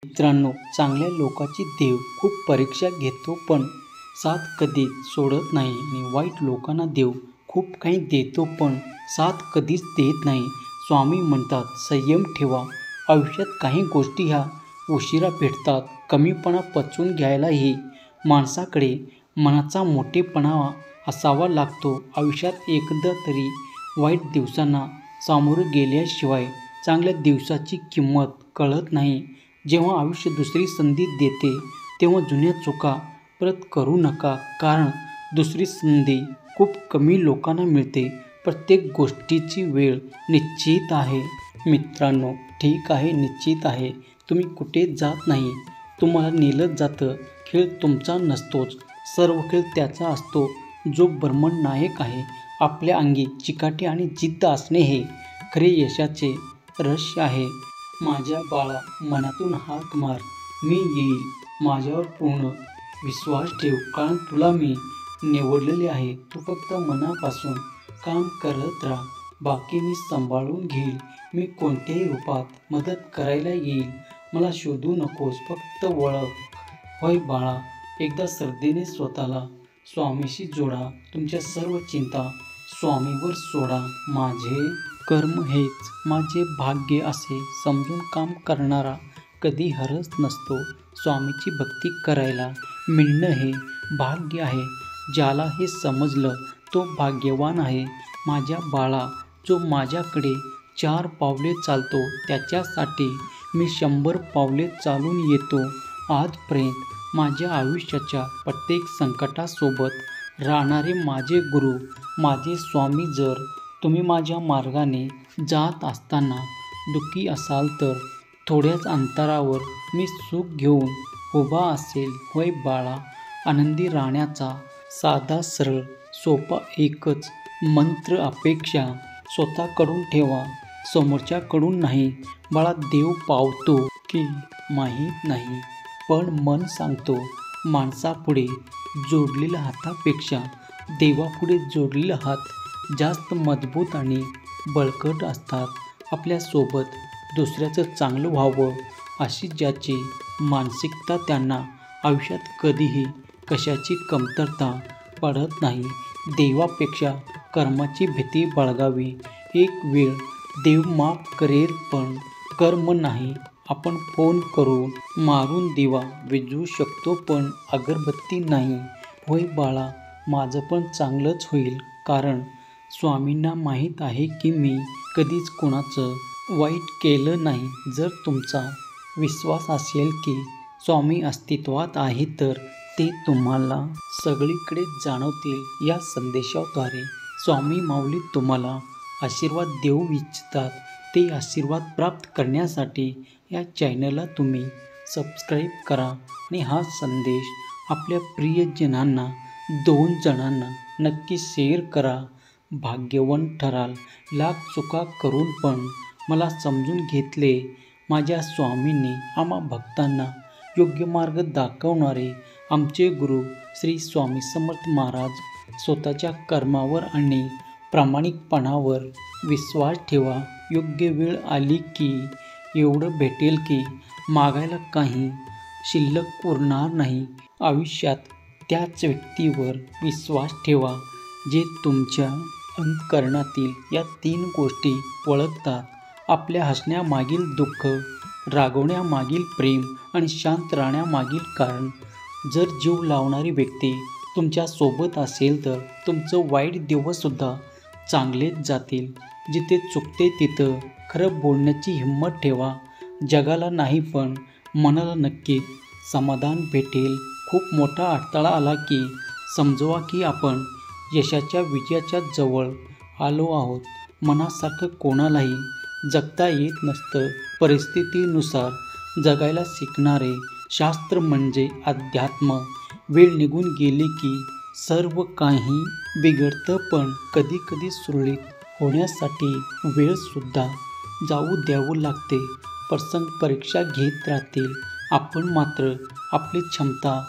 मित्रांनो, चांगल्या लोकांची देव खूप परीक्षा घेतो पण साथ कधीच सोडत नाही आणि वाईट लोकांना देव खूप काही देतो पण साथ कधीच देत नाही. स्वामी म्हणतात, संयम ठेवा. आयुष्यात काही गोष्टी ह्या उशिरा भेटतात. कमीपणा पचवून घ्यायलाही माणसाकडे मनाचा मोठेपणा असावा लागतो. आयुष्यात एकदा तरी वाईट दिवसांना सामोरं गेल्याशिवाय चांगल्या दिवसाची किंमत कळत नाही. जेव्हा आयुष्य दुसरी संधी देते तेव्हा जुन्या चुका परत करू नका, कारण दुसरी संधी खूप कमी लोकांना मिळते. प्रत्येक गोष्टीची वेळ निश्चित आहे. मित्रांनो, ठीक आहे, निश्चित आहे. तुम्ही कुठे जात नाही. तुम्हाला नेलं जातं. खेळ तुमचा नसतोच, सर्व खेळ त्याचा असतो. जो ब्रह्मनायक आहे. आपल्या अंगी चिकाटी आणि जिद्द असणे हे खरे यशाचे रहस्य आहे. माझ्या बाळा, मनातून हाक मार. मी येईल. माझ्यावर पूर्ण विश्वास ठेव, कारण तुला मी निवडलेले आहे. तू फक्त मनापासून काम करत राहा. बाकी मी सांभाळून घेईल. मी कोणत्याही रूपात मदत करायला येईल. मला शोधू नकोस, फक्त ओळख. होय बाळा, एकदा श्रद्धेने स्वतःला स्वामीशी जोडा. तुमच्या सर्व चिंता स्वामीवर सोडा. माझे कर्म हेच माझे भाग्य असे समजून काम करणारा कधी हरत नसतो. स्वामीची भक्ती करायला मिळणं हे भाग्य आहे. ज्याला हे समजलं तो भाग्यवान आहे. माझ्या बाळा, जो माझ्याकडे 4 पावले चालतो त्याच्यासाठी मी 100 पावले चालून येतो. आजपर्यंत माझ्या आयुष्याच्या प्रत्येक संकटासोबत राहणारे माझे गुरु, माझे स्वामी. जर तुम्ही माझ्या मार्गाने जात असताना दुःखी असाल तर थोड्याच अंतरावर मी सुख घेऊन उभा असेल. होय बाळा, आनंदी राहण्याचा साधा, सरळ, सोपा एकच मंत्र. अपेक्षा स्वतःकडून ठेवा, समोरच्याकडून नाही. बाळा, देव पावतो की माहीत नाही, पण मन सांगतो, माणसापुढे जोडलेल्या हातापेक्षा देवापुढे जोडलेले हात जास्त मजबूत आणि बळकट असतात. आपल्यासोबत दुसऱ्याचं चांगलं व्हावं अशी ज्याची मानसिकता, त्यांना आयुष्यात कधीही कशाची कमतरता पडत नाही. देवापेक्षा कर्माची भीती बाळगावी. एक वेळ देव माफ करेल, पण कर्म नाही. आपण फोन करून मारून दिवा विझवू शकतो, पण अगरबत्ती नाही. होय बाळा, माझं पण चांगलंच होईल, कारण स्वामींना माहीत आहे की मी कधीच कुणाचं वाईट केलं नाही. जर तुमचा विश्वास असेल की स्वामी अस्तित्वात आहे, तर ते तुम्हाला सगळीकडे जाणवतील. या संदेशाद्वारे स्वामी माऊली तुम्हाला आशीर्वाद देऊ इच्छितात. ते आशीर्वाद प्राप्त करण्यासाठी या चॅनलला तुम्ही सबस्क्राईब करा आणि हा संदेश आपल्या प्रियजनांना, 2 जणांना नक्की शेअर करा. भाग्यवान ठराल. लाख चुका करून पण मला समजून घेतले. माझ्या स्वामींनी आम्हा भक्तांना योग्य मार्ग दाखवणारे आमचे गुरु श्री स्वामी समर्थ महाराज. स्वतःच्या कर्मावर आणि प्रामाणिकपणावर विश्वास ठेवा. योग्य वेळ आली की एवढं भेटेल की मागायला काही शिल्लक उरणार नाही. आयुष्यात त्याच व्यक्तीवर विश्वास ठेवा जे तुमच्या अंतःकरणातील या 3 गोष्टी ओळखतात. आपल्या हसण्यामागील दुःख, रागवण्यामागील प्रेम आणि शांत राहण्यामागील कारण. जर जीव लावणारी व्यक्ती तुमच्यासोबत असेल तर तुमचं वाईट दिवससुद्धा चांगलेच जातील. जिथे चुकते तिथं खरं बोलण्याची हिंमत ठेवा. जगाला नाही पण मनाला नक्की समाधान भेटेल. खूप मोठा अडथळा आला की समजवा की आपण यशाच्या, विजयाच्या जवळ आलो आहोत. मनासारखं कोणालाही जगता येत नसतं. परिस्थितीनुसार जगायला शिकणारे शास्त्र म्हणजे अध्यात्म. वेळ निघून गेली की सर्व काही बिघडतं, पण कधीकधी सुरळीत होण्यासाठी वेळसुद्धा जाऊ द्यावं लागते. प्रसंग परीक्षा घेत राहतील. आपण मात्र आपली क्षमता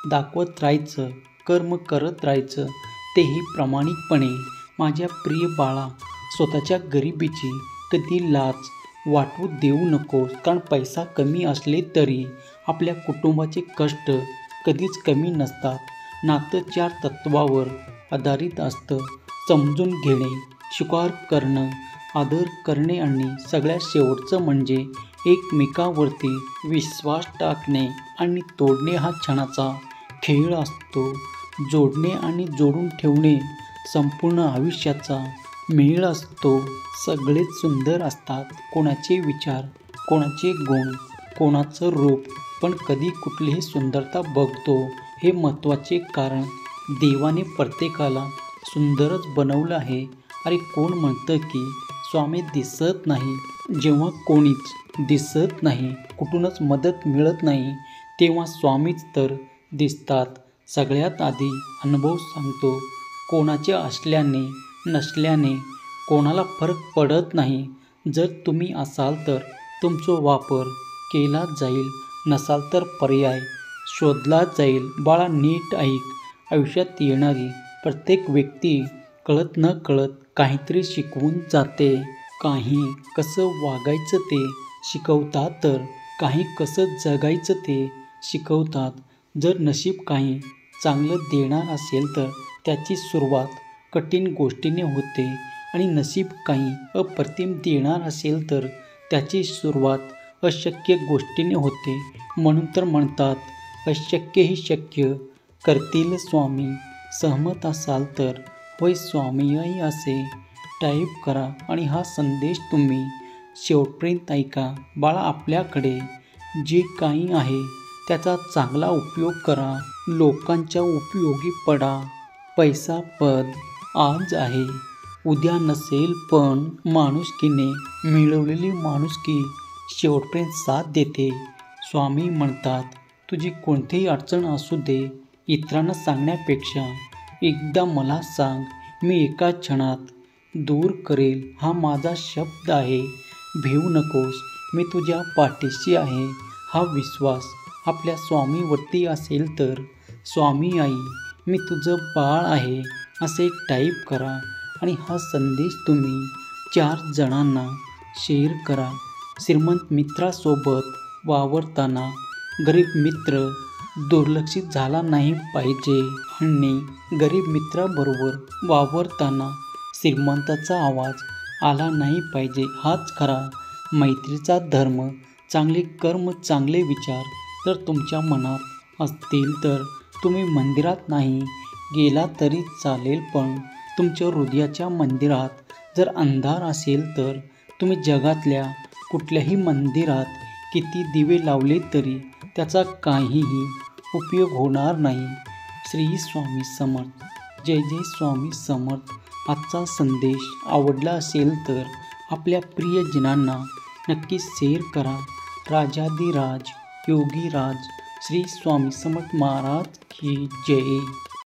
दाखवत राहायचं, कर्म करत राहायचं, तेही प्रामाणिकपणे. माझ्या प्रिय बाळा, स्वतःच्या गरिबीची कधी लाज वाटू देऊ नकोस. कारण पैसा कमी असले तरी आपल्या कुटुंबाचे कष्ट कधीच कमी नसतात. नातं 4 तत्वावर आधारित असतं. समजून घेणे, स्वीकार करणं, आदर करणे आणि सगळ्यात शेवटचं म्हणजे एकमेकांवरती विश्वास टाकणे आणि तोडणे हा क्षणाचा खेळ असतो. जोडणे आणि जोडून ठेवणे संपूर्ण आयुष्याचा मेळ असतो. सगळेच सुंदर असतात. कोणाचे विचार, कोणाचे गुण, कोणाचं रूप, पण कधी कुठलीही सुंदरता बघतो हे महत्त्वाचे. कारण देवाने प्रत्येकाला सुंदरच बनवलं आहे. अरे कोण म्हणतं की स्वामी दिसत नाही? जेव्हा कोणीच दिसत नाही, कुठूनच मदत मिळत नाही, तेव्हा स्वामीच तर दिसतात. सगळ्यात आधी अनुभव सांगतो. कोणाचे असल्याने नसल्याने कोणाला फरक पडत नाही. जर तुम्ही असाल तर तुमचा वापर केला जाईल, नसाल तर पर्याय शोधला जाईल. बाळा नीट ऐक. आयुष्यात येणारी प्रत्येक व्यक्ती कळत न कळत काहीतरी शिकवून जाते. काही कसं वागायचं ते शिकवतात, तर काही कसं जगायचं ते शिकवतात. जर नशीब काही चांगलं देणार असेल तर त्याची सुरुवात कठीण गोष्टीने होते आणि नशीब काही अप्रतिम देणार असेल तर त्याची सुरुवात अशक्य गोष्टीने होते. म्हणून तर म्हणतात अशक्यही शक्य करतील स्वामी. सहमत असाल तर होय स्वामीही असे टाईप करा आणि हा संदेश तुम्ही शेवटपर्यंत ऐका. बाळा आपल्याकडे जे काही आहे त्याचा चांगला उपयोग करा. लोकांच्या उपयोगी पडा. पैसा पद आज आहे, उद्या नसेल, पण माणुसकीने मिळवलेली माणुसकी शेवटपर्यंत साथ देते. स्वामी म्हणतात तुझी कोणतीही अडचण असू दे, इतरांना सांगण्यापेक्षा एकदा मला सांग, मी एका क्षणात दूर करेल. हा माझा शब्द आहे. भिवू नकोस, मी तुझ्या पाठीशी आहे. हा विश्वास आपल्या स्वामीवरती असेल तर स्वामी आई मी तुझं बाळ आहे असे टाईप करा आणि हा संदेश तुम्ही 4 जणांना शेअर करा. श्रीमंत मित्रासोबत वावरताना गरीब मित्र दुर्लक्षित झाला नाही पाहिजे आणि गरीब मित्राबरोबर वावरताना श्रीमंताचा आवाज आला नाही पाहिजे. हाच खरा मैत्रीचा धर्म. चांगले कर्म, चांगले विचार जर तुमच्या मनात असतील तर तुम्ही मंदिरात नाही गेला तरी चालेल, पण तुमच्या हृदयाच्या मंदिरात जर अंधार असेल तर तुम्ही जगातल्या कुठल्याही मंदिरात किती दिवे लावले तरी त्याचा काहीही उपयोग होणार नाही. श्री स्वामी समर्थ. जय जय स्वामी समर्थ. आजचा संदेश आवडला असेल तर आपल्या प्रियजनांना नक्की शेअर करा. राजाधिराज योगीराज श्री स्वामी समर्थ महाराज की जय.